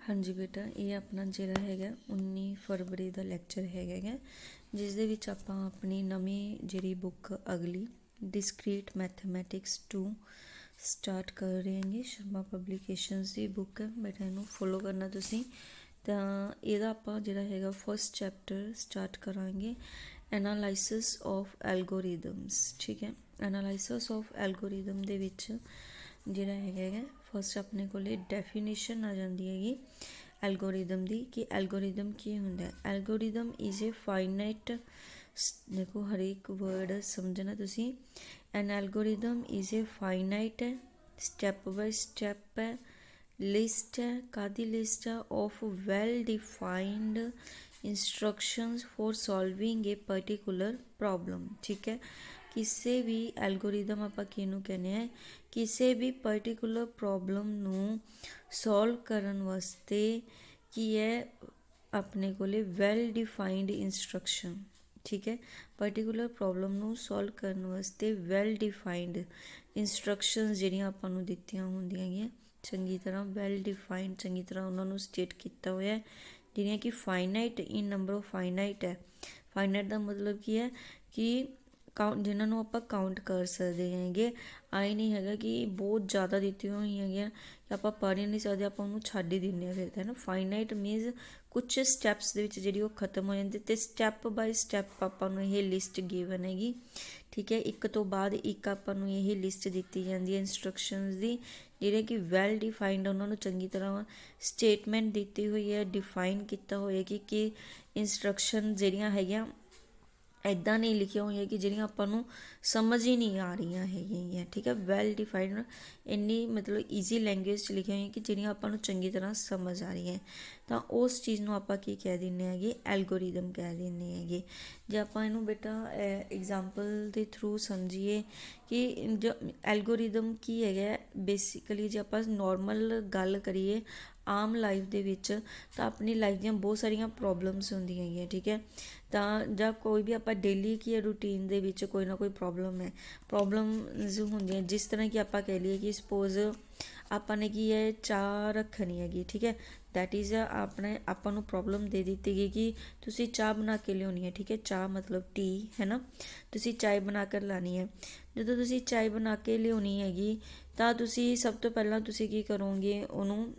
हाँ जी बेटा, ये अपना ਜਿਹੜਾ ਹੈਗਾ 19 ਫਰਵਰੀ ਦਾ ਲੈਕਚਰ ਹੈਗਾ ਜਿਸ ਦੇ ਵਿੱਚ ਆਪਾਂ ਆਪਣੀ ਨਵੀਂ ਜਿਹੜੀ ਬੁੱਕ ਅਗਲੀ ਡਿਸਕ੍ਰੀਟ ਮੈਥਮੈਟਿਕਸ 2 ਸਟਾਰਟ ਕਰ ਰਹੇ ਹਾਂਗੇ। ਸ਼ਰਮਾ ਪਬਲੀਕੇਸ਼ਨਸ ਦੀ ਬੁੱਕ ਹੈ ਬੇਟਾ, ਇਹਨੂੰ ਫੋਲੋ ਕਰਨਾ ਤੁਸੀਂ। ਤਾਂ ਇਹਦਾ ਆਪਾਂ ਜਿਹੜਾ ਹੈਗਾ ਫਸਟ ਚੈਪਟਰ ਸਟਾਰਟ ਕਰਾਂਗੇ, ਐਨਾਲਾਈਸਿਸ ਆਫ ਐਲਗੋਰਿਦਮਸ। ਠੀਕ ਹੈ, ਐਨਾਲਾਈਸਿਸ ਆਫ ਐਲਗੋਰਿਦਮ ਦੇ ਵਿੱਚ ਜਿਹੜਾ ਹੈਗਾ ਫਸਟ ਆਪਣੇ ਕੋਲ ਡੈਫੀਨੇਸ਼ਨ ਆ ਜਾਂਦੀ ਹੈਗੀ ਐਲਗੋਰਿਦਮ ਦੀ ਕਿ ਐਲਗੋਰਿਦਮ ਕੀ ਹੁੰਦਾ। ਐਲਗੋਰਿਦਮ ਇਜ਼ ਏ ਫਾਈਨਾਈਟ, ਦੇਖੋ ਹਰੇਕ ਵਰਡ ਸਮਝਣਾ ਤੁਸੀਂ। ਐਨ ਐਲਗੋਰਿਦਮ ਇਜ਼ ਏ ਫਾਈਨਾਈਟ ਹੈ, ਸਟੈਪ ਬਾਈ ਸਟੈਪ ਹੈ, ਲਿਸਟ ਹੈ। ਕਾਹਦੀ ਲਿਸਟ ਆ? Of well defined instructions for solving A particular problem. ਠੀਕ ਹੈ, ਕਿਸੇ ਵੀ ਐਲਗੋਰਿਦਮ ਆਪਾਂ ਕਿਹਨੂੰ ਕਹਿੰਦੇ ਆ, ਕਿਸੇ ਵੀ ਪਰਟੀਕੂਲਰ ਪ੍ਰੋਬਲਮ ਨੂੰ ਸੋਲਵ ਕਰਨ ਵਾਸਤੇ ਕੀ ਹੈ ਆਪਣੇ ਕੋਲੇ ਵੈਲ ਡਿਫਾਈਨਡ ਇੰਸਟਰਕਸ਼ਨ। ਠੀਕ ਹੈ, ਪਰਟੀਕੂਲਰ ਪ੍ਰੋਬਲਮ ਨੂੰ ਸੋਲਵ ਕਰਨ ਵਾਸਤੇ ਵੈਲ ਡਿਫਾਈਨਡ ਇੰਸਟਰਕਸ਼ਨਸ ਜਿਹੜੀਆਂ ਆਪਾਂ ਨੂੰ ਦਿੱਤੀਆਂ ਹੁੰਦੀਆਂ ਹੈਗੀਆਂ, ਚੰਗੀ ਤਰ੍ਹਾਂ ਵੈਲ ਡਿਫਾਈਨਡ, ਚੰਗੀ ਤਰ੍ਹਾਂ ਉਹਨਾਂ ਨੂੰ ਸਟੇਟ ਕੀਤਾ ਹੋਇਆ, ਜਿਹੜੀਆਂ ਕਿ finite in number of finite ਹੈ। ਫਾਈਨਾਈਟ ਦਾ ਮਤਲਬ ਕੀ ਹੈ ਕਿ ਜਿਨ੍ਹਾਂ ਨੂੰ ਆਪਾਂ ਕਾਊਂਟ ਕਰ ਸਕਦੇ ਹੈਗੇ। ਆਏ ਨਹੀਂ ਹੈਗਾ ਕਿ ਬਹੁਤ ਜ਼ਿਆਦਾ ਦਿੱਤੀਆਂ ਹੋਈਆਂ ਹੈਗੀਆਂ ਕਿ ਆਪਾਂ ਪੜ੍ਹ ਹੀ ਨਹੀਂ ਸਕਦੇ, ਆਪਾਂ ਉਹਨੂੰ ਛੱਡ ਹੀ ਦਿੰਦੇ ਹਾਂ ਫਿਰ ਤਾਂ, ਹੈ ਨਾ। ਫਾਈਨਾਈਟ ਮੀਨਸ ਕੁਛ ਸਟੈਪਸ ਦੇ ਵਿੱਚ ਜਿਹੜੀ ਉਹ ਖਤਮ ਹੋ ਜਾਂਦੀ, ਅਤੇ ਸਟੈਪ ਬਾਈ ਸਟੈਪ ਆਪਾਂ ਨੂੰ ਇਹ ਲਿਸਟ ਗਿਵਨ ਹੈਗੀ। ਠੀਕ ਹੈ, ਇੱਕ ਤੋਂ ਬਾਅਦ ਇੱਕ ਆਪਾਂ ਨੂੰ ਇਹ ਲਿਸਟ ਦਿੱਤੀ ਜਾਂਦੀ ਹੈ ਇੰਸਟਰਕਸ਼ਨਸ ਦੀ, ਜਿਹੜੇ ਕਿ ਵੈਲ ਡਿਫਾਈਨਡ, ਉਹਨਾਂ ਨੂੰ ਚੰਗੀ ਤਰ੍ਹਾਂ ਸਟੇਟਮੈਂਟ ਦਿੱਤੀ ਹੋਈ ਹੈ, ਡਿਫਾਈਨ ਕੀਤਾ ਹੋਇਆ ਕਿ ਇੰਸਟਰਕਸ਼ਨ ਜਿਹੜੀਆਂ ਹੈਗੀਆਂ ਇੱਦਾਂ ਨਹੀਂ ਲਿਖੀਆਂ ਹੋਈਆਂ ਕਿ ਜਿਹੜੀਆਂ ਆਪਾਂ ਨੂੰ ਸਮਝ ਹੀ ਨਹੀਂ ਆ ਰਹੀਆਂ ਹੈਗੀਆਂ। ਠੀਕ ਹੈ, ਵੈਲ ਡਿਫਾਈਨਡ ਇੰਨੀ ਮਤਲਬ ਈਜ਼ੀ ਲੈਂਗੁਏਜ 'ਚ ਲਿਖੀਆਂ ਹੋਈਆਂ ਕਿ ਜਿਹੜੀਆਂ ਆਪਾਂ ਨੂੰ ਚੰਗੀ ਤਰ੍ਹਾਂ ਸਮਝ ਆ ਰਹੀਆਂ, ਤਾਂ ਉਸ ਚੀਜ਼ ਨੂੰ ਆਪਾਂ ਕੀ ਕਹਿ ਦਿੰਦੇ ਹੈਗੇ, ਐਲਗੋਰਿਦਮ ਕਹਿ ਦਿੰਦੇ ਹੈਗੇ। ਜੇ ਆਪਾਂ ਇਹਨੂੰ ਬੇਟਾ ਐਗਜ਼ਾਮਪਲ ਦੇ ਥਰੂ ਸਮਝੀਏ ਕਿ ਜੋ ਐਲਗੋਰਿਦਮ ਕੀ ਹੈਗਾ, ਬੇਸਿਕਲੀ ਜੇ ਆਪਾਂ ਨੋਰਮਲ ਗੱਲ ਕਰੀਏ ਆਮ ਲਾਈਫ ਦੇ ਵਿੱਚ, ਤਾਂ ਆਪਣੀ ਲਾਈਫ ਦੀਆਂ ਬਹੁਤ ਸਾਰੀਆਂ ਪ੍ਰੋਬਲਮਸ ਹੁੰਦੀਆਂ ਹੈਗੀਆਂ। ਠੀਕ ਹੈ, ਤਾਂ ਜਾਂ ਕੋਈ ਵੀ ਆਪਾਂ ਡੇਲੀ ਕੀ ਹੈ ਰੂਟੀਨ ਦੇ ਵਿੱਚ ਕੋਈ ਨਾ ਕੋਈ ਪ੍ਰੋਬਲਮਸ ਹੁੰਦੀਆਂ, ਜਿਸ ਤਰ੍ਹਾਂ ਕਿ ਆਪਾਂ ਕਹਿ ਲਈਏ ਕਿ ਸਪੋਜ਼ ਆਪਾਂ ਨੇ ਕੀ ਹੈ ਚਾਹ ਰੱਖਣੀ ਹੈਗੀ। ਠੀਕ ਹੈ, ਦੈਟ ਇਜ਼ ਆਪਾਂ ਨੂੰ ਪ੍ਰੋਬਲਮ ਦੇ ਦਿੱਤੀ ਗਈ ਕਿ ਤੁਸੀਂ ਚਾਹ ਬਣਾ ਕੇ ਲਿਆਉਣੀ ਹੈ। ਠੀਕ ਹੈ, ਚਾਹ ਮਤਲਬ ਟੀ ਹੈ ਨਾ, ਤੁਸੀਂ ਚਾय ਬਣਾ ਕੇ ਲਾਣੀ ਹੈ। ਜਦੋਂ ਤੁਸੀਂ ਚਾय ਬਣਾ ਕੇ ਲਿਆਉਣੀ ਹੈਗੀ ਤਾਂ ਤੁਸੀਂ ਸਭ ਤੋਂ ਪਹਿਲਾਂ ਤੁਸੀਂ ਕੀ ਕਰੋਗੇ, ਉਹਨੂੰ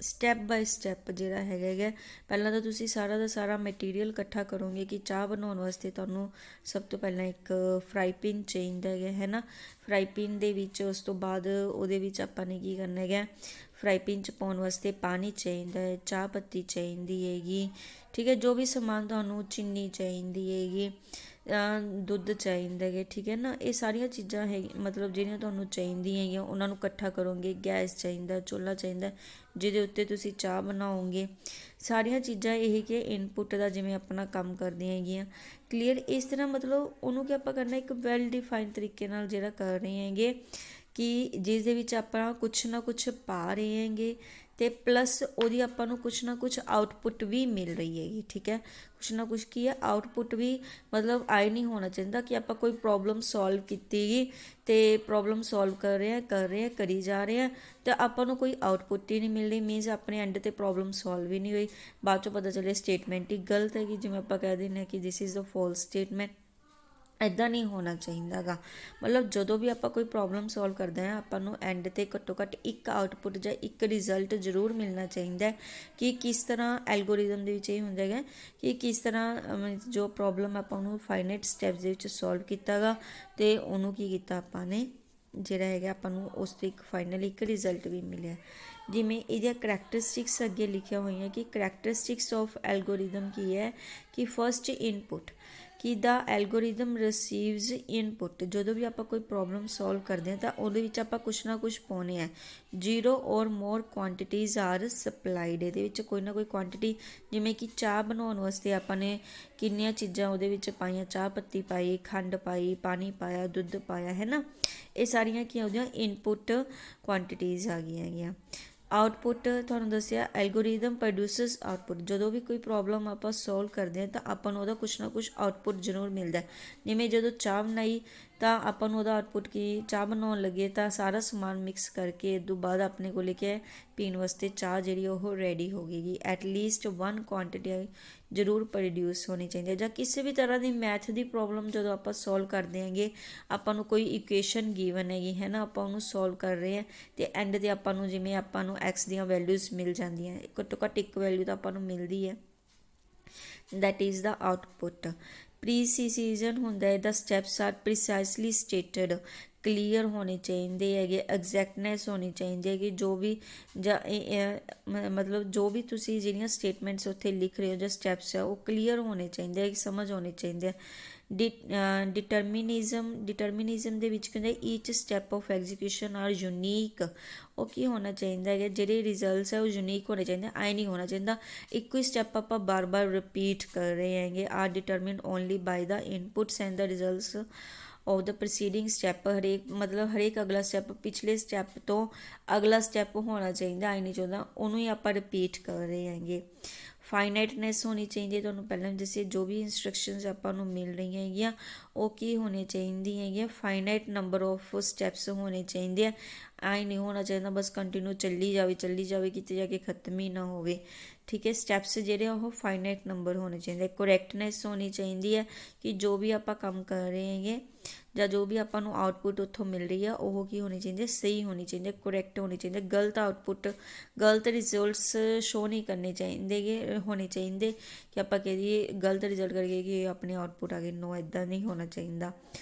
ਸਟੈਪ ਬਾਈ ਸਟੈਪ ਜਿਹੜਾ ਹੈਗਾ ਪਹਿਲਾਂ ਤਾਂ ਤੁਸੀਂ ਸਾਰਾ ਦਾ ਸਾਰਾ ਮਟੀਰੀਅਲ ਇਕੱਠਾ ਕਰੋਗੇ ਕਿ ਚਾਹ ਬਣਾਉਣ ਵਾਸਤੇ ਤੁਹਾਨੂੰ ਸਭ ਤੋਂ ਪਹਿਲਾਂ ਇੱਕ ਫਰਾਈ ਪੈਨ ਚਾਹੀਦਾ ਹੈ ਨਾ। ਫਰਾਈ ਪੈਨ ਦੇ ਵਿੱਚ ਉਸ ਤੋਂ ਬਾਅਦ ਉਹਦੇ ਵਿੱਚ ਆਪਾਂ ਨੇ ਕੀ ਕਰਨਾ ਹੈਗਾ, ਫਰਾਈ ਪੈਨ 'ਚ ਪਾਉਣ ਵਾਸਤੇ ਪਾਣੀ ਚਾਹੀਦਾ ਹੈ, ਚਾਹ ਪੱਤੀ ਚਾਹੀਦੀ ਹੈਗੀ। ਠੀਕ ਹੈ, ਜੋ ਵੀ ਸਮਾਨ ਤੁਹਾਨੂੰ, ਚੀਨੀ ਚਾਹੀਦੀ ਹੈਗੀ, ਦੁੱਧ ਚਾਹੀਦਾ ਹੈਗਾ। ਠੀਕ ਹੈ ਨਾ, ਇਹ ਸਾਰੀਆਂ ਚੀਜ਼ਾਂ ਮਤਲਬ ਜਿਹੜੀਆਂ ਤੁਹਾਨੂੰ ਚਾਹੀਦੀਆਂ ਹੈਗੀਆਂ ਉਹਨਾਂ ਨੂੰ ਇਕੱਠਾ ਕਰੋਗੇ। ਗੈਸ ਚਾਹੀਦਾ, ਚੁੱਲ੍ਹਾ ਚਾਹੀਦਾ ਜਿਹਦੇ ਉੱਤੇ ਤੁਸੀਂ ਚਾਹ ਬਣਾਓਗੇ। ਸਾਰੀਆਂ ਚੀਜ਼ਾਂ ਇਹ ਕਿ ਇਨਪੁੱਟ ਦਾ ਜਿਵੇਂ ਆਪਣਾ ਕੰਮ ਕਰਦੀਆਂ ਹੈਗੀਆਂ। ਕਲੀਅਰ? ਇਸ ਤਰ੍ਹਾਂ ਮਤਲਬ ਉਹਨੂੰ ਕਿ ਆਪਾਂ ਕਰਨਾ ਇੱਕ ਵੈਲ ਡਿਫਾਈਨ ਤਰੀਕੇ ਨਾਲ ਜਿਹੜਾ ਕਰ ਰਹੇ ਹੈਗੇ ਕਿ ਜਿਸ ਦੇ ਵਿੱਚ ਆਪਾਂ ਕੁਛ ਨਾ ਕੁਛ ਪਾ ਰਹੇ ਹੈਗੇ ਅਤੇ ਪਲੱਸ ਉਹਦੀ ਆਪਾਂ ਨੂੰ ਕੁਛ ਨਾ ਕੁਛ ਆਊਟਪੁੱਟ ਵੀ ਮਿਲ ਰਹੀ ਹੈਗੀ। ਠੀਕ ਹੈ, ਕੁਛ ਨਾ ਕੁਛ ਕੀ ਹੈ ਆਊਟਪੁੱਟ ਵੀ, ਮਤਲਬ ਆਏ ਨਹੀਂ ਹੋਣਾ ਚਾਹੀਦਾ ਕਿ ਆਪਾਂ ਕੋਈ ਪ੍ਰੋਬਲਮ ਸੋਲਵ ਕੀਤੀ ਗਈ ਅਤੇ ਪ੍ਰੋਬਲਮ ਸੋਲਵ ਕਰੀ ਜਾ ਰਹੇ ਹਾਂ ਅਤੇ ਆਪਾਂ ਨੂੰ ਕੋਈ ਆਊਟਪੁੱਟ ਹੀ ਨਹੀਂ ਮਿਲ ਰਹੀ, ਮੀਨਸ ਆਪਣੇ ਐਂਡ 'ਤੇ ਪ੍ਰੋਬਲਮ ਸੋਲਵ ਹੀ ਨਹੀਂ ਹੋਈ। ਬਾਅਦ 'ਚੋਂ ਪਤਾ ਚੱਲਿਆ ਸਟੇਟਮੈਂਟ ਹੀ ਗਲਤ ਹੈਗੀ, ਜਿਵੇਂ ਆਪਾਂ ਕਹਿ ਦਿੰਦੇ ਹਾਂ ਕਿ this is the false statement. ਇੱਦਾਂ ਨਹੀਂ ਹੋਣਾ ਚਾਹੀਦਾ ਗਾ। ਮਤਲਬ ਜਦੋਂ ਵੀ ਆਪਾਂ ਕੋਈ ਪ੍ਰੋਬਲਮ ਸੋਲਵ ਕਰਦੇ ਹਾਂ ਆਪਾਂ ਨੂੰ ਐਂਡ 'ਤੇ ਘੱਟੋ ਘੱਟ ਇੱਕ ਆਊਟਪੁੱਟ ਜਾਂ ਇੱਕ ਰਿਜ਼ਲਟ ਜ਼ਰੂਰ ਮਿਲਣਾ ਚਾਹੀਦਾ ਕਿ ਕਿਸ ਤਰ੍ਹਾਂ ਐਲਗੋਰਿਦਮ ਦੇ ਵਿੱਚ ਇਹ ਹੁੰਦਾ ਹੈਗਾ ਕਿ ਕਿਸ ਤਰ੍ਹਾਂ ਜੋ ਪ੍ਰੋਬਲਮ ਆਪਾਂ ਉਹਨੂੰ ਫਾਈਨਾਈਟ ਸਟੈਪਸ ਦੇ ਵਿੱਚ ਸੋਲਵ ਕੀਤਾ ਗਾ ਅਤੇ ਉਹਨੂੰ ਕੀ ਕੀਤਾ ਆਪਾਂ ਨੇ ਜਿਹੜਾ ਹੈਗਾ ਆਪਾਂ ਨੂੰ ਉਸ ਤੋਂ ਇੱਕ ਫਾਈਨਲ ਇੱਕ ਰਿਜ਼ਲਟ ਵੀ ਮਿਲਿਆ। ਜਿਵੇਂ ਇਹਦੀਆਂ ਕਰੈਕਟਰਿਸਟਿਕਸ ਅੱਗੇ ਲਿਖਿਆ ਹੋਈਆਂ ਕਿ ਕਰੈਕਟਰਿਸਟਿਕਸ ਆਫ ਐਲਗੋਰਿਦਮ ਕੀ ਹੈ ਕਿ ਫਸਟ ਇਨਪੁੱਟ ਕਿ ਦਾ ਐਲਗੋਰਿਦਮ ਰਿਸੀਵਜ਼ ਇਨਪੁੱਟ। ਜਦੋਂ ਵੀ ਆਪਾਂ ਕੋਈ ਪ੍ਰੋਬਲਮ ਸੋਲਵ ਕਰਦੇ ਹਾਂ ਤਾਂ ਉਹਦੇ ਵਿੱਚ ਆਪਾਂ ਕੁਛ ਨਾ ਕੁਛ ਪਾਉਂਦੇ ਹਾਂ। 0 ਔਰ ਮੋਰ ਕੁਆਂਟੀਟੀਜ਼ ਆਰ ਸਪਲਾਈਡ, ਇਹਦੇ ਵਿੱਚ ਕੋਈ ਨਾ ਕੋਈ ਕੁਆਂਟਿਟੀ, ਜਿਵੇਂ ਕਿ ਚਾਹ ਬਣਾਉਣ ਵਾਸਤੇ ਆਪਾਂ ਨੇ ਕਿੰਨੀਆਂ ਚੀਜ਼ਾਂ ਉਹਦੇ ਵਿੱਚ ਪਾਈਆਂ, ਚਾਹ ਪੱਤੀ ਪਾਈ, ਖੰਡ ਪਾਈ, ਪਾਣੀ ਪਾਇਆ, ਦੁੱਧ ਪਾਇਆ, ਹੈ ਨਾ। ਇਹ ਸਾਰੀਆਂ ਕੀ ਹੁੰਦੀਆਂ ਇਨਪੁੱਟ ਕੁਆਂਟੀਟੀਜ਼ ਆ ਗਈਆਂ ਹੈਗੀਆਂ। ਆਊਟਪੁੱਟ ਤੁਹਾਨੂੰ ਦੱਸਿਆ ਐਲਗੋਰਿਦਮ ਪ੍ਰੋਡਿਊਸਸ ਆਊਟਪੁੱਟ। ਜਦੋਂ ਵੀ ਕੋਈ ਪ੍ਰੋਬਲਮ ਆਪਾਂ ਸੋਲਵ ਕਰਦੇ ਹਾਂ ਤਾਂ ਆਪਾਂ ਨੂੰ ਉਹਦਾ ਕੁਛ ਨਾ ਕੁਛ ਆਊਟਪੁੱਟ ਜ਼ਰੂਰ ਮਿਲਦਾ। ਜਿਵੇਂ ਜਦੋਂ ਚਾਹ ਬਣਾਈ ਤਾਂ ਆਪਾਂ ਨੂੰ ਉਹਦਾ ਆਊਟਪੁੱਟ ਕੀ ਚਾਹ ਬਣਾਉਣ ਲੱਗੇ ਤਾਂ ਸਾਰਾ ਸਮਾਨ ਮਿਕਸ ਕਰਕੇ ਇਸ ਤੋਂ ਬਾਅਦ ਆਪਣੇ ਕੋਲ ਕੀ ਹੈ ਪੀਣ ਵਾਸਤੇ ਚਾਹ ਜਿਹੜੀ ਉਹ ਰੈਡੀ ਹੋ ਗਈ। ਐਟਲੀਸਟ 1 ਕੁਆਂਟਿਟੀ ਜ਼ਰੂਰ ਪ੍ਰੋਡਿਊਸ ਹੋਣੀ ਚਾਹੀਦੀ ਹੈ। ਜਾਂ ਕਿਸੇ ਵੀ ਤਰ੍ਹਾਂ ਦੀ ਮੈਥ ਦੀ ਪ੍ਰੋਬਲਮ ਜਦੋਂ ਆਪਾਂ ਸੋਲਵ ਕਰਦੇ ਹੈਗੇ, ਆਪਾਂ ਨੂੰ ਕੋਈ ਇਕੁਏਸ਼ਨ ਗਿਵਨ ਹੈਗੀ ਹੈ ਨਾ, ਆਪਾਂ ਉਹਨੂੰ ਸੋਲਵ ਕਰ ਰਹੇ ਹਾਂ ਅਤੇ ਐਂਡ 'ਤੇ ਆਪਾਂ ਨੂੰ ਜਿਵੇਂ ਆਪਾਂ ਨੂੰ ਐਕਸ ਦੀਆਂ ਵੈਲਿਊਜ਼ ਮਿਲ ਜਾਂਦੀਆਂ, ਘੱਟੋ ਘੱਟ ਇੱਕ ਵੈਲਿਊ ਤਾਂ ਆਪਾਂ ਨੂੰ ਮਿਲਦੀ ਹੈ, that is the output। Precision ਹੁੰਦਾ ਹੈ, the steps are precisely stated, clear ਹੋਣੇ ਚਾਹੀਦੇ ਹੈਗੇ, ਐਗਜ਼ੈਕਟਨੈਸ ਹੋਣੀ ਚਾਹੀਦੀ ਹੈਗੀ, ਜੋ ਵੀ ਜਾਂ ਮਤਲਬ ਜੋ ਵੀ ਤੁਸੀਂ ਜਿਹੜੀਆਂ ਸਟੇਟਮੈਂਟਸ ਉੱਥੇ ਲਿਖ ਰਹੇ ਹੋ ਜਾਂ ਸਟੈਪਸ ਆ ਉਹ ਕਲੀਅਰ ਹੋਣੇ ਚਾਹੀਦੇ ਹੈ, ਸਮਝ ਹੋਣੇ ਚਾਹੀਦੇ ਆ। ਡਿਟਰਮਿਨਿਜ਼ਮ ਦੇ ਵਿੱਚ ਕਹਿੰਦੇ each step of execution are unique. ਉਹ ਕੀ ਹੋਣਾ ਚਾਹੀਦਾ ਹੈਗਾ, ਜਿਹੜੇ ਰਿਜ਼ਲਟਸ ਹੈ ਉਹ ਯੂਨੀਕ ਹੋਣੇ ਚਾਹੀਦੇ, ਆਏ ਨਹੀਂ ਹੋਣਾ ਚਾਹੀਦਾ ਇੱਕੋ ਹੀ ਸਟੈਪ ਆਪਾਂ ਬਾਰ ਰਿਪੀਟ ਕਰ ਰਹੇ ਹੈਗੇ। Are determine only by the inputs and the results of the proceeding step. ਹਰੇਕ ਅਗਲਾ ਸਟੈਪ ਪਿਛਲੇ ਸਟੈਪ ਤੋਂ ਅਗਲਾ ਸਟੈਪ ਹੋਣਾ ਚਾਹੀਦਾ, ਆਈ ਨਹੀਂ ਚਾਹੁੰਦਾ ਉਹਨੂੰ ਹੀ ਆਪਾਂ ਰਿਪੀਟ ਕਰ ਰਹੇ ਹੈਗੇ। ਫਾਈਨਾਈਟਨੈਸ ਹੋਣੀ ਚਾਹੀਦੀ ਹੈ, ਤੁਹਾਨੂੰ ਪਹਿਲਾਂ ਵੀ ਦੱਸਿਆ ਜੋ ਵੀ ਇੰਸਟਰਕਸ਼ਨਸ ਆਪਾਂ ਨੂੰ ਮਿਲ ਰਹੀਆਂ ਹੈਗੀਆਂ ਉਹ ਕੀ ਹੋਣੀ ਚਾਹੀਦੀਆਂ ਹੈਗੀਆਂ, ਫਾਈਨਾਈਟ ਨੰਬਰ ਆਫ ਸਟੈਪਸ ਹੋਣੇ ਚਾਹੀਦੇ ਆ, ਆਈ ਨਹੀਂ ਹੋਣਾ ਚਾਹੀਦਾ ਬਸ ਕੰਟੀਨਿਊ ਚੱਲੀ ਜਾਵੇ ਕਿਤੇ ਜਾ ਕੇ ਖਤਮ ਹੀ ਨਾ ਹੋਵੇ। ਠੀਕ ਹੈ, ਸਟੈਪਸ ਜਿਹੜੇ ਆ ਉਹ ਫਾਈਨਾਈਟ ਨੰਬਰ ਹੋਣੇ ਚਾਹੀਦੇ। ਕਰੈਕਟਨੈਸ ਹੋਣੀ ਚਾਹੀਦੀ ਹੈ ਕਿ ਜੋ ਵੀ ਆਪਾਂ ਕੰਮ ਕਰ ਰਹੇ ਹੈਗੇ ਜਾਂ ਜੋ ਵੀ ਆਪਾਂ ਨੂੰ ਆਊਟਪੁੱਟ ਉੱਥੋਂ ਮਿਲ ਰਹੀ ਆ ਉਹ ਕੀ ਹੋਣੀ ਚਾਹੀਦੀ ਹੈ, ਸਹੀ ਹੋਣੀ ਚਾਹੀਦੀ ਹੈ, ਕਰੈਕਟ ਹੋਣੀ ਚਾਹੀਦੀ ਹੈ। ਗਲਤ ਆਊਟਪੁੱਟ ਗਲਤ ਰਿਜ਼ਲਟਸ ਸ਼ੋ ਨਹੀਂ ਕਰਨੇ ਚਾਹੀਦੇ ਹੋਣੇ ਚਾਹੀਦੇ ਕਿ ਆਪਾਂ ਕਹਿ ਦਈਏ ਗਲਤ ਰਿਜ਼ਲਟ ਕਰਕੇ ਕਿ ਆਪਣੇ ਆਊਟਪੁੱਟ ਆ ਗਏ, ਨੋ ਇੱਦਾਂ ਨਹੀਂ ਹੋਣਾ ਚਾਹੀਦਾ।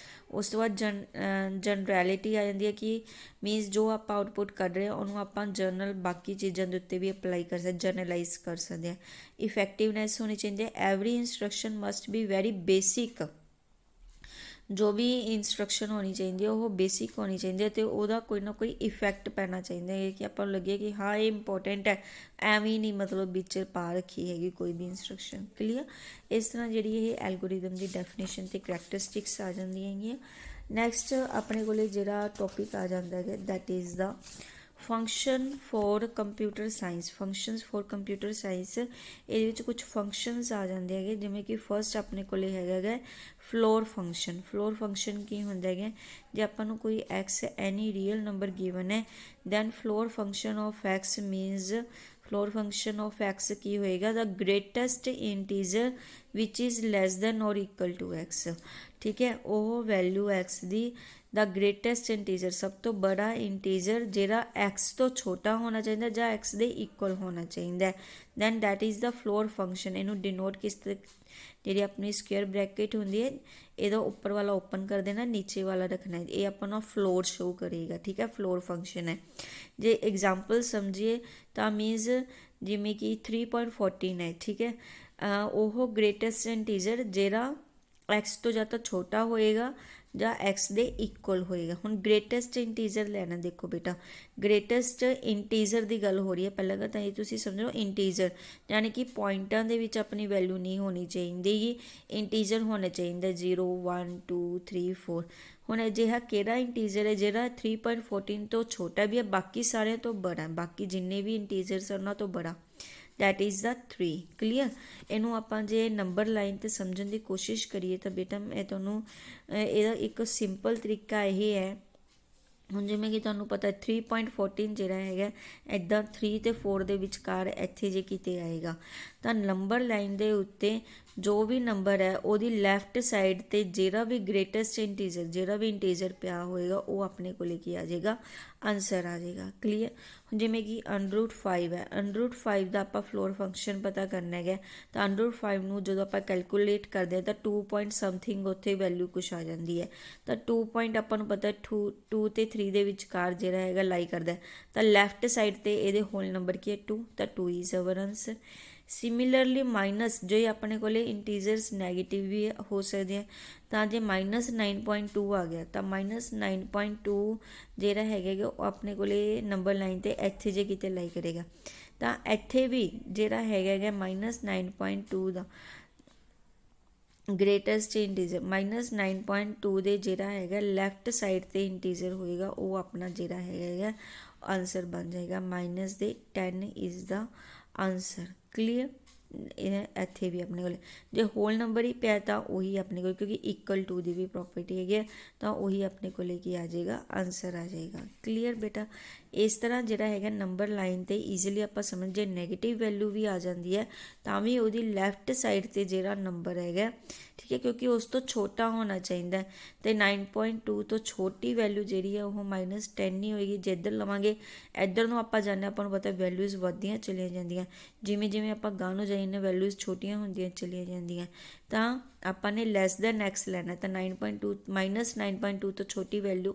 ਉਸ ਤੋਂ ਬਾਅਦ ਜਨਰੈਲਿਟੀ ਆ ਜਾਂਦੀ ਹੈ ਕਿ ਮੀਨਸ ਜੋ ਆਪਾਂ ਆਊਟਪੁੱਟ ਕੱਢ ਰਹੇ ਹਾਂ ਉਹਨੂੰ ਆਪਾਂ ਜਨਰਲ ਬਾਕੀ ਚੀਜ਼ਾਂ ਦੇ ਉੱਤੇ ਵੀ ਅਪਲਾਈ ਕਰ ਸਕਦੇ, ਜਰਨਲਾਈਜ਼ ਕਰ ਸਕਦੇ ਹਾਂ। ਇਫੈਕਟਿਵਨੈਸ ਹੋਣੀ ਚਾਹੀਦੀ ਹੈ, every instruction must be very basic. ਜੋ ਵੀ ਇੰਸਟਰਕਸ਼ਨ ਹੋਣੀ ਚਾਹੀਦੀ ਹੈ ਉਹ ਬੇਸਿਕ ਹੋਣੀ ਚਾਹੀਦੀ ਹੈ ਅਤੇ ਉਹਦਾ ਕੋਈ ਨਾ ਕੋਈ ਇਫੈਕਟ ਪੈਣਾ ਚਾਹੀਦਾ ਹੈ ਕਿ ਆਪਾਂ ਨੂੰ ਲੱਗੇ ਕਿ ਹਾਂ ਇਹ ਇੰਪੋਰਟੈਂਟ ਹੈ, ਐਵੇਂ ਨਹੀਂ ਮਤਲਬ ਵਿੱਚ ਪਾ ਰੱਖੀ ਹੈਗੀ ਕੋਈ ਵੀ ਇੰਸਟਰਕਸ਼ਨ। ਕਲੀਅਰ, ਇਸ ਤਰ੍ਹਾਂ ਜਿਹੜੀ ਇਹ ਐਲਗੋਰਿਦਮ ਦੀ ਡੈਫੀਨੇਸ਼ਨ ਅਤੇ ਕਰੈਕਟਰਿਸਟਿਕਸ ਆ ਜਾਂਦੀਆਂ ਹੈਗੀਆਂ। ਨੈਕਸਟ ਆਪਣੇ ਕੋਲ ਜਿਹੜਾ ਟੋਪਿਕ ਆ ਜਾਂਦਾ ਹੈ that is the function for computer science. Functions for computer science, ਇਹਦੇ ਵਿੱਚ ਕੁਝ ਫੰਕਸ਼ਨਸ ਆ ਜਾਂਦੇ ਹੈਗੇ ਜਿਵੇਂ ਕਿ ਫਸਟ ਆਪਣੇ ਕੋਲ ਹੈਗਾ ਫਲੋਰ ਫੰਕਸ਼ਨ। ਫਲੋਰ ਫੰਕਸ਼ਨ ਕੀ ਹੁੰਦਾ ਹੈਗਾ, ਜੇ ਆਪਾਂ ਨੂੰ ਕੋਈ X any real number given ਹੈ then floor function of X means floor function of X ਕੀ ਹੋਏਗਾ, the greatest integer which is less than or equal to X. ਠੀਕ ਹੈ, ਉਹ ਵੈਲਿਊ ਐਕਸ ਦੀ ਦਾ ਗ੍ਰੇਟੈਸਟ ਇੰਟੀਜ਼ਰ ਸਭ ਤੋਂ ਬੜਾ ਇੰਟੀਜ਼ਰ ਜਿਹੜਾ ਐਕਸ ਤੋਂ ਛੋਟਾ ਹੋਣਾ ਚਾਹੀਦਾ ਜਾਂ ਐਕਸ ਦੇ ਇਕੁਅਲ ਹੋਣਾ ਚਾਹੀਦਾ, then that is the floor function. ਇਹਨੂੰ ਡਿਨੋਟ ਕਿਸ ਜਿਹੜੀ ਆਪਣੀ ਸਕੁਅਰ ਬ੍ਰੈਕਟ ਹੁੰਦੀ ਹੈ ਇਹਦਾ ਉੱਪਰ ਵਾਲਾ ਓਪਨ ਕਰ ਦੇਣਾ, ਨੀਚੇ ਵਾਲਾ ਰੱਖਣਾ, ਇਹ ਆਪਾਂ ਨੂੰ ਫਲੋਰ ਸ਼ੋ ਕਰੇਗਾ। ਠੀਕ ਹੈ, ਫਲੋਰ ਫੰਕਸ਼ਨ ਹੈ। ਜੇ ਐਗਜ਼ਾਮਪਲ ਸਮਝੀਏ ਤਾਂ ਮੀਨਸ ਜਿਵੇਂ ਕਿ 3.14 ਹੈ, ਠੀਕ ਹੈ, ਉਹ ਗ੍ਰੇਟੈਸਟ ਇੰਟੀਜ਼ਰ ਜਿਹੜਾ ਐਕਸ ਤੋਂ ਜਾਂ ਤਾਂ ਛੋਟਾ ਹੋਏਗਾ ਜਾਂ ਐਕਸ ਦੇ ਇਕੁਅਲ ਹੋਏਗਾ। ਹੁਣ ਗ੍ਰੇਟੈਸਟ ਇੰਟੀਜ਼ਰ ਲੈਣਾ, ਦੇਖੋ ਬੇਟਾ ਗ੍ਰੇਟੈਸਟ ਇੰਟੀਜ਼ਰ ਦੀ ਗੱਲ ਹੋ ਰਹੀ ਹੈ, ਪਹਿਲਾਂ ਤਾਂ ਇਹ ਤੁਸੀਂ ਸਮਝੋ ਇੰਟੀਜ਼ਰ ਯਾਨੀ ਕਿ ਪੁਆਇੰਟਾਂ ਦੇ ਵਿੱਚ ਆਪਣੀ ਵੈਲਿਊ ਨਹੀਂ ਹੋਣੀ ਚਾਹੀਦੀ, ਇੰਟੀਜ਼ਰ ਹੋਣਾ ਚਾਹੀਦਾ 0 1 2 3 4। ਹੁਣ ਅਜਿਹਾ ਕਿਹੜਾ ਇੰਟੀਜ਼ਰ ਹੈ ਜਿਹੜਾ 3.14 ਤੋਂ ਛੋਟਾ ਵੀ ਹੈ ਬਾਕੀ ਸਾਰਿਆਂ ਤੋਂ ਬੜਾ, ਬਾਕੀ ਜਿੰਨੇ ਵੀ ਇੰਟੀਜ਼ਰਸ ਉਹਨਾਂ ਤੋਂ ਬੜਾ, ਦੈਟ ਇਜ਼ ਦਾ 3। ਕਲੀਅਰ, ਇਹਨੂੰ ਆਪਾਂ ਜੇ ਨੰਬਰ ਲਾਈਨ 'ਤੇ ਸਮਝਣ ਦੀ ਕੋਸ਼ਿਸ਼ ਕਰੀਏ ਤਾਂ ਬੇਟਾ ਮੈਂ ਤੁਹਾਨੂੰ ਇਹਦਾ ਇੱਕ ਸਿੰਪਲ ਤਰੀਕਾ ਇਹ ਹੈ। ਹੁਣ ਜਿਵੇਂ ਕਿ ਤੁਹਾਨੂੰ ਪਤਾ 3.14 ਜਿਹੜਾ ਹੈਗਾ ਇੱਦਾਂ 3 ਅਤੇ 4 ਦੇ ਵਿਚਕਾਰ ਇੱਥੇ ਜੇ ਕਿਤੇ ਆਏਗਾ ਤਾਂ ਨੰਬਰ ਲਾਈਨ ਦੇ ਉੱਤੇ ਜੋ ਵੀ ਨੰਬਰ ਹੈ ਉਹਦੀ ਲੈਫਟ ਸਾਈਡ 'ਤੇ ਜਿਹੜਾ ਵੀ ਗ੍ਰੇਟੈਸਟ ਇੰਟੀਜ਼ਰ ਜਿਹੜਾ ਵੀ ਇੰਟੀਜ਼ਰ ਪਿਆ ਹੋਏਗਾ ਉਹ ਆਪਣੇ ਕੋਲ ਕੀ ਆ ਜਾਏਗਾ, ਆਨਸਰ ਆ ਜਾਏਗਾ। ਕਲੀਅਰ, ਹੁਣ ਜਿਵੇਂ ਕਿ √5 ਹੈ, √5 ਦਾ ਆਪਾਂ ਫਲੋਰ ਫੰਕਸ਼ਨ ਪਤਾ ਕਰਨਾ ਹੈਗਾ ਤਾਂ √5 ਨੂੰ ਜਦੋਂ ਆਪਾਂ ਕੈਲਕੂਲੇਟ ਕਰਦੇ ਹਾਂ ਤਾਂ 2 ਪੁਆਇੰਟ ਸਮਥਿੰਗ ਉੱਥੇ ਵੈਲਿਊ ਕੁਛ ਆ ਜਾਂਦੀ ਹੈ ਤਾਂ 2 ਪੁਆਇੰਟ ਆਪਾਂ ਨੂੰ ਪਤਾ 2 ਅਤੇ 3 ਦੇ ਵਿਚਕਾਰ ਜਿਹੜਾ ਹੈਗਾ ਲਾਈ ਕਰਦਾ ਤਾਂ ਲੈਫਟ ਸਾਈਡ 'ਤੇ ਇਹਦੇ ਹੋਲ ਨੰਬਰ ਕੀ ਹੈ 2, ਤਾਂ 2 is our answer. Similarly minus ਜੇ ਆਪਣੇ ਕੋਲ ਇੰਟੀਜ਼ਰਸ ਨੈਗੇਟਿਵ ਵੀ ਹੋ ਸਕਦੇ ਆ ਤਾਂ ਜੇ -9.2 ਆ ਗਿਆ ਤਾਂ -9.2 ਜਿਹੜਾ ਹੈਗਾ ਉਹ ਆਪਣੇ ਕੋਲ ਨੰਬਰ ਲਾਈਨ 'ਤੇ ਇੱਥੇ ਜੇ ਕਿਤੇ ਲਾਈ ਕਰੇਗਾ ਤਾਂ ਇੱਥੇ ਵੀ ਜਿਹੜਾ ਹੈਗਾ -9.2 ਦਾ ਗ੍ਰੇਟੈਸਟ ਇੰਟੀਜ਼ਰ -9.2 ਦੇ ਜਿਹੜਾ ਹੈਗਾ ਲੈਫਟ ਸਾਈਡ 'ਤੇ ਇੰਟੀਜ਼ਰ ਹੋਏਗਾ ਉਹ ਆਪਣਾ ਜਿਹੜਾ ਹੈਗਾ ਆਨਸਰ ਬਣ ਜਾਏਗਾ, -10 ਇਜ਼ ਦਾ ਆਨਸਰ। ਕਲੀਅਰ, ਇੱਥੇ ਵੀ ਆਪਣੇ ਕੋਲ ਜੇ ਹੋਲ ਨੰਬਰ ਹੀ ਪਿਆ ਤਾਂ ਉਹੀ ਆਪਣੇ ਕੋਲ, ਕਿਉਂਕਿ equal to the we property ਹੈਗੀ ਹੈ, ਤਾਂ ਉਹੀ ਆਪਣੇ ਕੋਲ ਕੀ ਆ ਜਾਏਗਾ, ਆਨਸਰ ਆ ਜਾਏਗਾ। ਕਲੀਅਰ ਬੇਟਾ। ਇਸ ਤਰ੍ਹਾਂ ਜਿਹੜਾ ਹੈਗਾ ਨੰਬਰ ਲਾਈਨ 'ਤੇ ਈਜ਼ੀਲੀ ਆਪਾਂ ਸਮਝ, ਜੇ ਨੈਗੇਟਿਵ ਵੈਲਿਊ ਵੀ ਆ ਜਾਂਦੀ ਹੈ ਤਾਂ ਵੀ ਉਹਦੀ ਲੈਫਟ ਸਾਈਡ 'ਤੇ ਜਿਹੜਾ ਨੰਬਰ ਹੈਗਾ, ਠੀਕ ਹੈ, ਕਿਉਂਕਿ ਉਸ ਤੋਂ ਛੋਟਾ ਹੋਣਾ ਚਾਹੀਦਾ, ਅਤੇ 9.2 ਤੋਂ ਛੋਟੀ ਵੈਲਿਊ ਜਿਹੜੀ ਹੈ ਉਹ -10 ਹੀ ਹੋਏਗੀ। ਜੇ ਇੱਧਰ ਲਵਾਂਗੇ, ਇੱਧਰ ਨੂੰ ਆਪਾਂ ਜਾਂਦੇ, ਆਪਾਂ ਨੂੰ ਪਤਾ ਵੈਲਿਊਜ਼ ਵੱਧਦੀਆਂ ਚਲੀਆਂ ਜਾਂਦੀਆਂ, ਜਿਵੇਂ ਜਿਵੇਂ ਆਪਾਂ ਗਾਂਹ ਨੂੰ ਜਾਈਏ ਵੈਲਿਊਜ਼ ਛੋਟੀਆਂ ਹੁੰਦੀਆਂ ਚਲੀਆਂ ਜਾਂਦੀਆਂ, ਤਾਂ ਆਪਾਂ ਨੇ ਲੈਸ ਦੈਨ ਐਕਸ ਲੈਣਾ, ਤਾਂ 9.2 -9.2 ਤੋਂ ਛੋਟੀ ਵੈਲਿਊ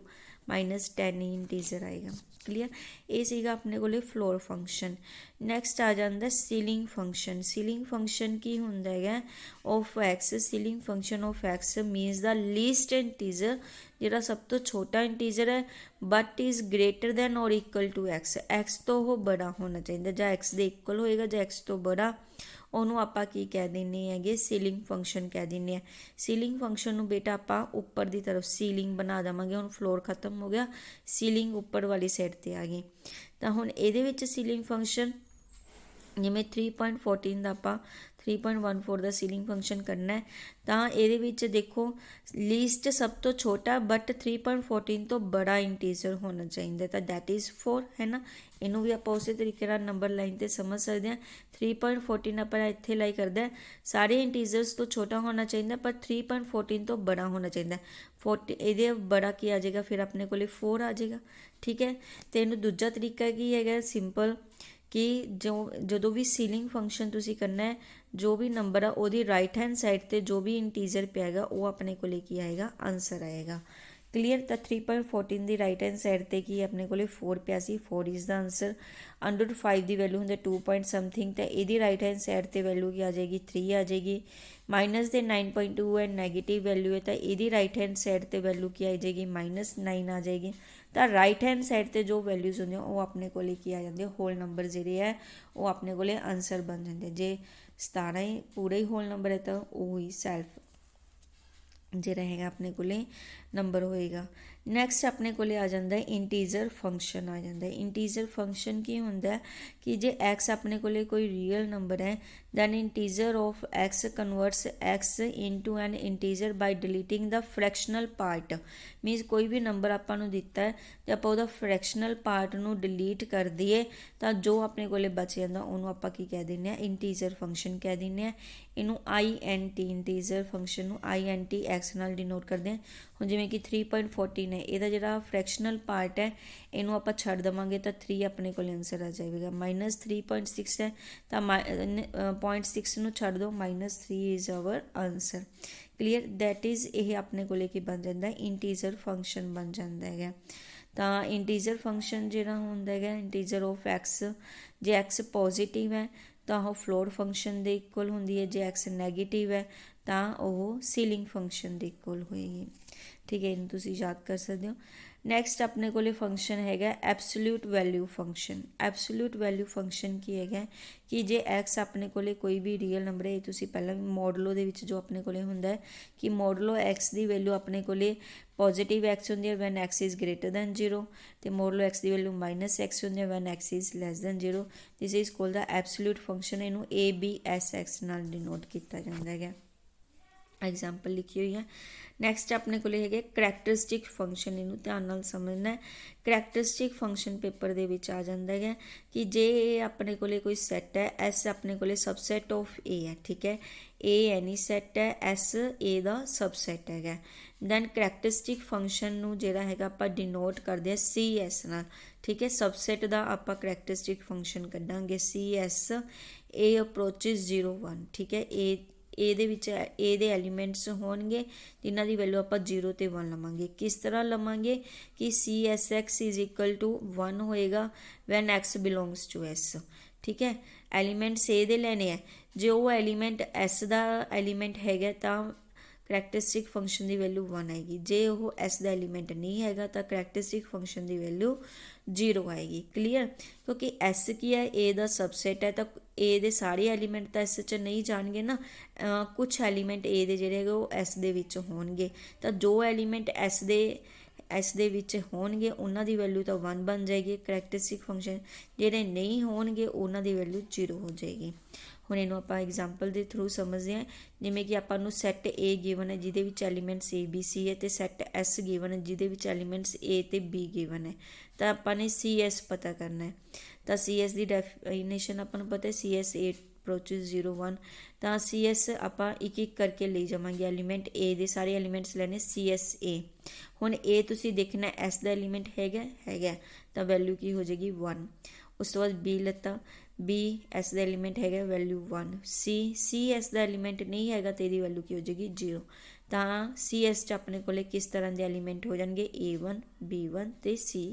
-10 ਹੀ ਇੰਟੀਜ਼ਰ ਆਏਗਾ। ਕਲੀਅਰ। ਇਹ ਸੀਗਾ ਆਪਣੇ ਕੋਲੇ ਫਲੋਰ ਫੰਕਸ਼ਨ। ਨੈਕਸਟ ਆ ਜਾਂਦਾ ਸੀਲਿੰਗ ਫੰਕਸ਼ਨ। ਸੀਲਿੰਗ ਫੰਕਸ਼ਨ ਕੀ ਹੁੰਦਾ ਹੈਗਾ, of x. Ceiling function of X means the least integer, ਜਿਹੜਾ ਸਭ ਤੋਂ ਛੋਟਾ ਇੰਟੀਜ਼ਰ ਹੈ, but is greater than or equal to x. X ਤੋਂ ਉਹ ਬੜਾ ਹੋਣਾ ਚਾਹੀਦਾ, ਜਾਂ ਐਕਸ ਦੇ ਇਕੁਅਲ ਹੋਏਗਾ ਜਾਂ ਐਕਸ ਤੋਂ ਬੜਾ, ਉਹਨੂੰ ਆਪਾਂ ਕੀ ਕਹਿ ਦਿੰਦੇ ਹੈਗੇ, ਸੀਲਿੰਗ ਫੰਕਸ਼ਨ ਕਹਿ ਦਿੰਦੇ ਹਾਂ। ਸੀਲਿੰਗ ਫੰਕਸ਼ਨ ਨੂੰ ਬੇਟਾ ਆਪਾਂ ਉੱਪਰ ਦੀ ਤਰਫ ਸੀਲਿੰਗ ਬਣਾ ਦੇਵਾਂਗੇ। ਹੁਣ ਫਲੋਰ ਖਤਮ ਹੋ ਗਿਆ, ਸੀਲਿੰਗ ਉੱਪਰ ਵਾਲੀ ਸਾਈਡ 'ਤੇ ਆ ਗਈ। ਤਾਂ ਹੁਣ ਇਹਦੇ ਵਿੱਚ ਸੀਲਿੰਗ ਫੰਕਸ਼ਨ ਜਿਵੇਂ 3.14 ਦਾ ਆਪਾਂ 3.14 ਦਾ ਸੀਲਿੰਗ ਫੰਕਸ਼ਨ ਕਰਨਾ ਹੈ, ਤਾਂ ਇਹਦੇ ਵਿੱਚ ਦੇਖੋ ਲੀਸਟ ਸਭ ਤੋਂ ਛੋਟਾ ਬਟ 3.14 ਤੋਂ ਬੜਾ ਇੰਟੀਜ਼ਰ ਹੋਣਾ ਚਾਹੀਦਾ, ਤਾਂ ਦੈਟ ਇਜ਼ 4 ਹੈ ਨਾ। ਇਹਨੂੰ ਵੀ ਆਪਾਂ ਉਸੇ ਤਰੀਕੇ ਨਾਲ ਨੰਬਰ ਲਾਈਨ 'ਤੇ ਸਮਝ ਸਕਦੇ ਹਾਂ। 3.14 ਆਪਾਂ ਇੱਥੇ ਲਾਈ ਕਰਦਾ, ਸਾਰੇ ਇੰਟੀਜ਼ਰਸ ਤੋਂ ਛੋਟਾ ਹੋਣਾ ਚਾਹੀਦਾ ਪਰ 3.14 ਤੋਂ ਬੜਾ ਹੋਣਾ ਚਾਹੀਦਾ। 40 ਇਹਦੇ ਬੜਾ ਕੀ ਆ ਜਾਏਗਾ, ਫਿਰ ਆਪਣੇ ਕੋਲੇ 4 ਆ ਜਾਏਗਾ, ਠੀਕ ਹੈ। ਅਤੇ ਇਹਨੂੰ ਦੂਜਾ ਤਰੀਕਾ ਕੀ ਹੈਗਾ, ਸਿੰਪਲ, ਕਿ ਜਦੋਂ ਵੀ ਸੀਲਿੰਗ ਫੰਕਸ਼ਨ ਤੁਸੀਂ ਕਰਨਾ ਹੈ, ਜੋ ਵੀ ਨੰਬਰ ਆ ਉਹਦੀ ਰਾਈਟ ਹੈਂਡ ਸਾਈਡ 'ਤੇ ਜੋ ਵੀ ਇੰਟੀਜ਼ਰ ਪਿਆ ਹੈਗਾ ਉਹ ਆਪਣੇ ਕੋਲੇ ਕੀ ਆਏਗਾ, ਆਨਸਰ ਆਏਗਾ। ਕਲੀਅਰ। ਤਾਂ 3.14 ਦੀ ਰਾਈਟ ਹੈਂਡ ਸਾਈਡ 'ਤੇ ਕੀ ਆਪਣੇ ਕੋਲੇ 4 ਪਿਆ ਸੀ, 4 is the answer. Under 5 the value ਹੁੰਦੀ 2 ਪੁਆਇੰਟ ਸਮਥਿੰਗ, ਤਾਂ ਇਹਦੀ ਰਾਈਟ ਹੈਂਡ ਸਾਈਡ 'ਤੇ ਵੈਲਿਊ ਕੀ ਆ ਜਾਏਗੀ, 3 ਆ ਜਾਏਗੀ। ਮਾਈਨਸ ਦੇ 9.2 ਐਂਡ ਨੈਗੇਟਿਵ ਵੈਲਿਊ ਹੈ, ਤਾਂ ਇਹਦੀ ਰਾਈਟ ਹੈਂਡ ਸਾਈਡ 'ਤੇ ਵੈਲਿਊ ਕੀ ਆ ਜਾਏਗੀ, -9 ਆ ਜਾਏਗੀ। ਤਾਂ ਰਾਈਟ ਹੈਂਡ ਸਾਈਡ 'ਤੇ ਜੋ ਵੈਲਿਊਜ਼ ਹੁੰਦੀਆਂ ਉਹ ਆਪਣੇ ਕੋਲੇ ਕੀ ਆ ਜਾਂਦੇ, ਹੋਲ ਨੰਬਰ ਜਿਹੜੇ ਹੈ ਉਹ ਆਪਣੇ ਕੋਲੇ ਆਨਸਰ ਬਣ ਜਾਂਦੇ। ਜੇ 17 ਹੀ ਪੂਰੇ ਹੀ ਹੋਲ ਨੰਬਰ ਹੈ ਤਾਂ ਉਹ ਹੀ ਸੈਲਫ ਜਿਹੜਾ ਹੈਗਾ ਆਪਣੇ ਕੋਲੇ ਨੰਬਰ ਹੋਏਗਾ। ਨੈਕਸਟ ਆਪਣੇ ਕੋਲੇ ਆ ਜਾਂਦਾ ਇੰਟੀਜ਼ਰ ਫੰਕਸ਼ਨ ਆ ਜਾਂਦਾ। ਇੰਟੀਜ਼ਰ ਫੰਕਸ਼ਨ ਕੀ ਹੁੰਦਾ ਕਿ ਜੇ ਐਕਸ ਆਪਣੇ ਕੋਲੇ ਕੋਈ ਰੀਅਲ ਨੰਬਰ ਹੈ, then integer of X converts X into an integer by deleting the fractional part. Means ਕੋਈ ਵੀ ਨੰਬਰ ਆਪਾਂ ਨੂੰ ਦਿੱਤਾ ਹੈ ਤੇ ਆਪਾਂ ਉਹਦਾ ਫ੍ਰੈਕਸ਼ਨਲ ਪਾਰਟ ਨੂੰ ਡਿਲੀਟ ਕਰ ਦਈਏ ਤਾਂ ਜੋ ਆਪਣੇ ਕੋਲੇ ਬਚ ਜਾਂਦਾ ਉਹਨੂੰ ਆਪਾਂ ਕੀ ਕਹਿ ਦਿੰਦੇ ਹਾਂ, ਇੰਟੀਜ਼ਰ ਫੰਕਸ਼ਨ ਕਹਿ ਦਿੰਦੇ ਹਾਂ। ਇਹਨੂੰ INT ਇੰਟੀਜ਼ਰ ਫੰਕਸ਼ਨ ਨੂੰ INT ਐਕਸ ਨਾਲ ਡਿਨੋਟ ਕਰਦੇ ਹਾਂ। ਹੁਣ ਜਿਵੇਂ ਕਿ 3.14 ਹੈ, ਇਹਦਾ ਜਿਹੜਾ ਫ੍ਰੈਕਸ਼ਨਲ ਪਾਰਟ ਹੈ ਇਹਨੂੰ ਆਪਾਂ ਛੱਡ ਦੇਵਾਂਗੇ ਤਾਂ 3 ਆਪਣੇ ਕੋਲ ਆਨਸਰ ਆ ਜਾਵੇਗਾ। -3.6 ਹੈ ਤਾਂ 0.6 ਨੂੰ ਛੱਡ ਦਿਓ, -3 is our answer. Clear. That is ਇਹ ਆਪਣੇ ਕੋਲੇ ਕੀ ਬਣ ਜਾਂਦਾ, ਇੰਟੀਜ਼ਰ ਫੰਕਸ਼ਨ ਬਣ ਜਾਂਦਾ ਹੈਗਾ। ਤਾਂ ਇੰਟੀਜ਼ਰ ਫੰਕਸ਼ਨ ਜਿਹੜਾ ਹੁੰਦਾ ਹੈਗਾ ਇੰਟੀਜ਼ਰ ਆਫ ਐਕਸ, ਜੇ ਐਕਸ ਪੋਜ਼ੀਟਿਵ ਹੈ ਤਾਂ ਉਹ ਫਲੋਰ ਫੰਕਸ਼ਨ ਦੇ ਇਕੁਅਲ ਹੁੰਦੀ ਹੈ, ਜੇ ਐਕਸ ਨੈਗੇਟਿਵ ਹੈ ਤਾਂ ਉਹ ਸੀਲਿੰਗ ਫੰਕਸ਼ਨ ਦੇ ਇਕੁਅਲ ਹੋਏਗੀ। ਠੀਕ ਹੈ, ਇਹਨੂੰ ਤੁਸੀਂ ਯਾਦ ਕਰ ਸਕਦੇ ਹੋ। ਨੈਕਸਟ ਆਪਣੇ ਕੋਲੇ ਫੰਕਸ਼ਨ ਹੈਗਾ absolute value function. Absolute value function ਕੀ ਹੈਗਾ ਕਿ ਜੇ ਐਕਸ ਆਪਣੇ ਕੋਲੇ ਕੋਈ ਵੀ ਰੀਅਲ ਨੰਬਰ ਹੈ, ਤੁਸੀਂ ਪਹਿਲਾਂ ਵੀ ਮੋਡਲੋ ਦੇ ਵਿੱਚ ਜੋ ਆਪਣੇ ਕੋਲੇ ਹੁੰਦਾ ਹੈ ਕਿ ਮੋਡਲੋ ਐਕਸ ਦੀ ਵੈਲਿਊ ਆਪਣੇ ਕੋਲੇ ਪੋਜ਼ੀਟਿਵ ਐਕਸ ਹੁੰਦੀ ਹੈ when X is greater than 0, ਅਤੇ ਮੋਡਲੋ ਐਕਸ ਦੀ ਵੈਲਿਊ -x ਹੁੰਦੀ ਹੈ when X is less than 0। This is called the absolute function. ਇਹਨੂੰ ABSX ਨਾਲ ਡਿਨੋਟ ਕੀਤਾ ਜਾਂਦਾ ਹੈਗਾ। ਐਗਜ਼ਾਮਪਲ ਲਿਖੀ ਹੋਈ ਹੈ। ਨੈਕਸਟ ਆਪਣੇ ਕੋਲ ਹੈਗੇ ਕਰੈਕਟਰਿਸਟਿਕ ਫੰਕਸ਼ਨ। ਇਹਨੂੰ ਧਿਆਨ ਨਾਲ ਸਮਝਣਾ। ਕਰੈਕਟਰਿਸਟਿਕ ਫੰਕਸ਼ਨ ਪੇਪਰ ਦੇ ਵਿੱਚ ਆ ਜਾਂਦਾ ਹੈਗਾ ਕਿ ਜੇ ਇਹ ਆਪਣੇ ਕੋਲੇ ਕੋਈ ਸੈੱਟ ਹੈ, ਐਸ ਆਪਣੇ ਕੋਲੇ ਸਬਸੈਟ ਆਫ ਏ ਹੈ, ਠੀਕ ਹੈ, ਏ ਐਨੀ ਸੈੱਟ ਹੈ, ਐਸ ਏ ਦਾ ਸਬਸੈਟ ਹੈਗਾ, ਦੈਨ ਕਰੈਕਟਰਿਸਟਿਕ ਫੰਕਸ਼ਨ ਨੂੰ ਜਿਹੜਾ ਹੈਗਾ ਆਪਾਂ ਡਿਨੋਟ ਕਰਦੇ ਹਾਂ CS ਨਾਲ, ਠੀਕ ਹੈ। ਸਬਸੈਟ ਦਾ ਆਪਾਂ ਕਰੈਕਟਰਿਸਟਿਕ ਫੰਕਸ਼ਨ ਕੱਢਾਂਗੇ CS, ਏ ਅਪਰੋਚਿਸ 0 1, ਠੀਕ ਹੈ। ਇਹਦੇ ਵਿੱਚ ਏ ਦੇ ਐਲੀਮੈਂਟਸ ਹੋਣਗੇ ਜਿਨ੍ਹਾਂ ਦੀ ਵੈਲਿਊ ਆਪਾਂ 0 ਤੇ 1 ਲਵਾਂਗੇ। ਕਿਸ ਤਰ੍ਹਾਂ ਲਵਾਂਗੇ ਕਿ CSX ਇਜ਼ ਇਕੁਅਲ ਟੂ 1 ਹੋਏਗਾ when x belongs to S, ਠੀਕ ਹੈ। ਐਲੀਮੈਂਟਸ ਏ ਦੇ ਲੈਣੇ ਹੈ, ਜੇ ਉਹ ਐਲੀਮੈਂਟ ਐਸ ਦਾ ਐਲੀਮੈਂਟ ਹੈਗਾ ਤਾਂ ਕਰੈਕਟਰਿਸਟਿਕ ਫੰਕਸ਼ਨ ਦੀ ਵੈਲਿਊ 1 ਆਏਗੀ। ਜੇ ਉਹ ਐਸ ਦਾ ਐਲੀਮੈਂਟ ਨਹੀਂ ਹੈਗਾ ਤਾਂ ਕਰੈਕਟਰਿਸਟਿਕ ਫੰਕਸ਼ਨ ਦੀ ਵੈਲਿਊ 0 ਆਏਗੀ। ਕਲੀਅਰ। ਕਿਉਂਕਿ ਐਸ ਕੀ ਹੈ, ਏ ਦਾ ਸਬਸੈਟ ਹੈ, ਤਾਂ ਏ ਦੇ ਸਾਰੇ ਐਲੀਮੈਂਟ ਤਾਂ ਐਸ 'ਚ ਨਹੀਂ ਜਾਣਗੇ ਨਾ, ਕੁਛ ਐਲੀਮੈਂਟ ਏ ਦੇ ਜਿਹੜੇ ਹੈਗੇ ਉਹ ਐਸ ਦੇ ਵਿੱਚ ਹੋਣਗੇ। ਤਾਂ ਜੋ ਐਲੀਮੈਂਟ ਐਸ ਦੇ ਐਸ ਦੇ ਵਿੱਚ ਹੋਣਗੇ ਉਹਨਾਂ ਦੀ ਵੈਲਿਊ ਤਾਂ 1 ਬਣ ਜਾਏਗੀ ਕਰੈਕਟਰਿਸਟਿਕ ਫੰਕਸ਼ਨ, ਜਿਹੜੇ ਨਹੀਂ ਹੋਣਗੇ ਉਹਨਾਂ ਦੀ ਵੈਲਿਊ 0 ਹੋ ਜਾਏਗੀ। ਹੁਣ ਇਹਨੂੰ ਆਪਾਂ ਐਗਜ਼ਾਮਪਲ ਦੇ ਥਰੂ ਸਮਝਦੇ ਹਾਂ। ਜਿਵੇਂ ਕਿ ਆਪਾਂ ਨੂੰ ਸੈੱਟ A ਗਿਵਨ ਹੈ ਜਿਹਦੇ ਵਿੱਚ ਐਲੀਮੈਂਟਸ A B C ਹੈ, ਅਤੇ ਸੈੱਟ S ਗਿਵਨ ਹੈ ਜਿਹਦੇ ਵਿੱਚ ਐਲੀਮੈਂਟਸ A ਤੇ B ਗਿਵਨ ਹੈ। ਤਾਂ ਆਪਾਂ ਨੇ CS ਪਤਾ ਕਰਨਾ ਹੈ। ਤਾਂ CS ਦੀ ਡੈਫੀਨੇਸ਼ਨ ਆਪਾਂ ਨੂੰ ਪਤਾ ਹੈ, CS A ਅਪਰੋਚਿਸ 0 1। ਤਾਂ CS ਆਪਾਂ ਇੱਕ ਇੱਕ ਕਰਕੇ ਲਈ ਜਾਵਾਂਗੇ। ਐਲੀਮੈਂਟ A ਦੇ ਸਾਰੇ ਐਲੀਮੈਂਟਸ ਲੈਣੇ CS A। ਹੁਣ A ਤੁਸੀਂ ਦੇਖਣਾ S ਦਾ ਐਲੀਮੈਂਟ ਹੈਗਾ ਤਾਂ ਵੈਲਿਊ ਕੀ ਹੋ ਜਾਏਗੀ 1। ਉਸ ਤੋਂ ਬਾਅਦ B ਲੱਤਾ, B S ਦਾ ਐਲੀਮੈਂਟ ਹੈਗਾ, ਵੈਲਿਊ 1। C S ਦਾ ਐਲੀਮੈਂਟ ਨਹੀਂ ਹੈਗਾ ਤੇ ਇਹਦੀ ਵੈਲਿਊ ਕੀ ਹੋ ਜਾਏਗੀ 0। ਤਾਂ CS 'ਚ ਆਪਣੇ ਕੋਲੇ ਕਿਸ ਤਰ੍ਹਾਂ ਦੇ ਐਲੀਮੈਂਟ ਹੋ ਜਾਣਗੇ, A1 B1 ਤੇ C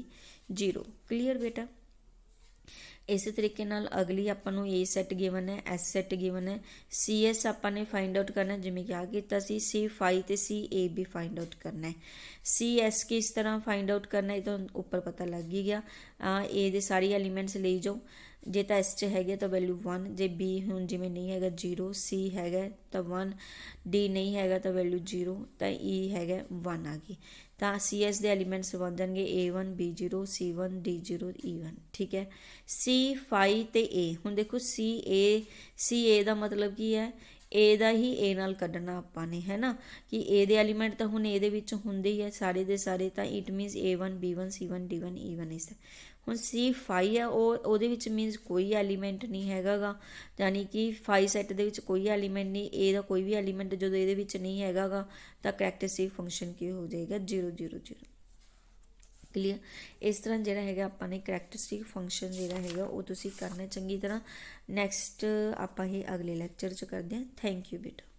0। ਕਲੀਅਰ ਬੇਟਾ। ਇਸੇ ਤਰੀਕੇ ਨਾਲ ਅਗਲੀ ਆਪਾਂ ਨੂੰ A ਸੈੱਟ ਗਿਵਨ ਹੈ, S ਸੈੱਟ ਗਿਵਨ ਹੈ, CS ਆਪਾਂ ਨੇ ਫਾਈਂਡ ਆਊਟ ਕਰਨਾ ਜਿਵੇਂ ਕਿ ਆ ਕੀਤਾ ਸੀ, C ਫਾਈ ਤੇ C A ਵੀ ਫਾਈਂਡ ਆਊਟ ਕਰਨਾ ਹੈ। CS ਕਿਸ ਤਰ੍ਹਾਂ ਫਾਈਂਡ ਆਊਟ ਕਰਨਾ ਇਹ ਤਾਂ ਉੱਪਰ ਪਤਾ ਲੱਗ ਹੀ ਗਿਆ। A ਦੇ ਸਾਰੇ ਐਲੀਮੈਂਟਸ ਲਈ ਜਾਓ, ਜੇ ਤਾਂ S 'ਚ ਹੈਗੇ ਤਾਂ ਵੈਲਿਊ 1, ਜੇ B ਹੁਣ ਜਿਵੇਂ ਨਹੀਂ ਹੈਗਾ 0, C ਹੈਗਾ ਤਾਂ 1, D ਨਹੀਂ ਹੈਗਾ ਤਾਂ ਵੈਲਿਊ 0, ਤਾਂ E ਹੈਗਾ 1 ਆ ਗਈ। ਤਾਂ CS ਦੇ ਐਲੀਮੈਂਟਸ ਬਣ ਜਾਣਗੇ A1 B0 C1 D0 E1। ਠੀਕ ਹੈ। C ਫਾਈ ਤੇ A, ਹੁਣ ਦੇਖੋ C A ਦਾ ਮਤਲਬ ਕੀ ਹੈ, A ਦਾ ਹੀ A ਨਾਲ ਕੱਢਣਾ ਆਪਾਂ ਨੇ, ਹੈ ਨਾ, ਕਿ A ਦੇ ਐਲੀਮੈਂਟ ਤਾਂ ਹੁਣ A ਦੇ ਵਿੱਚ ਹੁੰਦੇ ਹੀ ਹੈ ਸਾਰੇ ਦੇ ਸਾਰੇ, ਤਾਂ it means A1 B1 C1 D1 E1 ਇਸ। ਹੁਣ C ਫਾਈ ਹੈ ਉਹਦੇ ਵਿੱਚ ਮੀਨਸ ਕੋਈ ਐਲੀਮੈਂਟ ਨਹੀਂ ਹੈਗਾ ਗਾ, ਯਾਨੀ ਕਿ ਫਾਈ ਸੈੱਟ ਦੇ ਵਿੱਚ ਕੋਈ ਐਲੀਮੈਂਟ ਨਹੀਂ, A ਦਾ ਕੋਈ ਵੀ ਐਲੀਮੈਂਟ ਜਦੋਂ ਇਹਦੇ ਵਿੱਚ ਨਹੀਂ ਹੈਗਾ ਗਾ ਤਾਂ ਕਰੈਕਟਰਿਸਟਿਕ ਫੰਕਸ਼ਨ ਕੀ ਹੋ ਜਾਏਗਾ 0 0 0। ਕਲੀਅਰ। ਇਸ ਤਰ੍ਹਾਂ ਜਿਹੜਾ ਹੈਗਾ ਆਪਾਂ ਨੇ ਕਰੈਕਟਰਿਸਟਿਕ ਫੰਕਸ਼ਨ ਜਿਹੜਾ ਹੈਗਾ ਉਹ ਤੁਸੀਂ ਕਰਨਾ ਚੰਗੀ ਤਰ੍ਹਾਂ। ਨੈਕਸਟ ਆਪਾਂ ਇਹ ਅਗਲੇ ਲੈਕਚਰ 'ਚ ਕਰਦੇ ਹਾਂ। ਥੈਂਕ ਯੂ ਬੇਟਾ।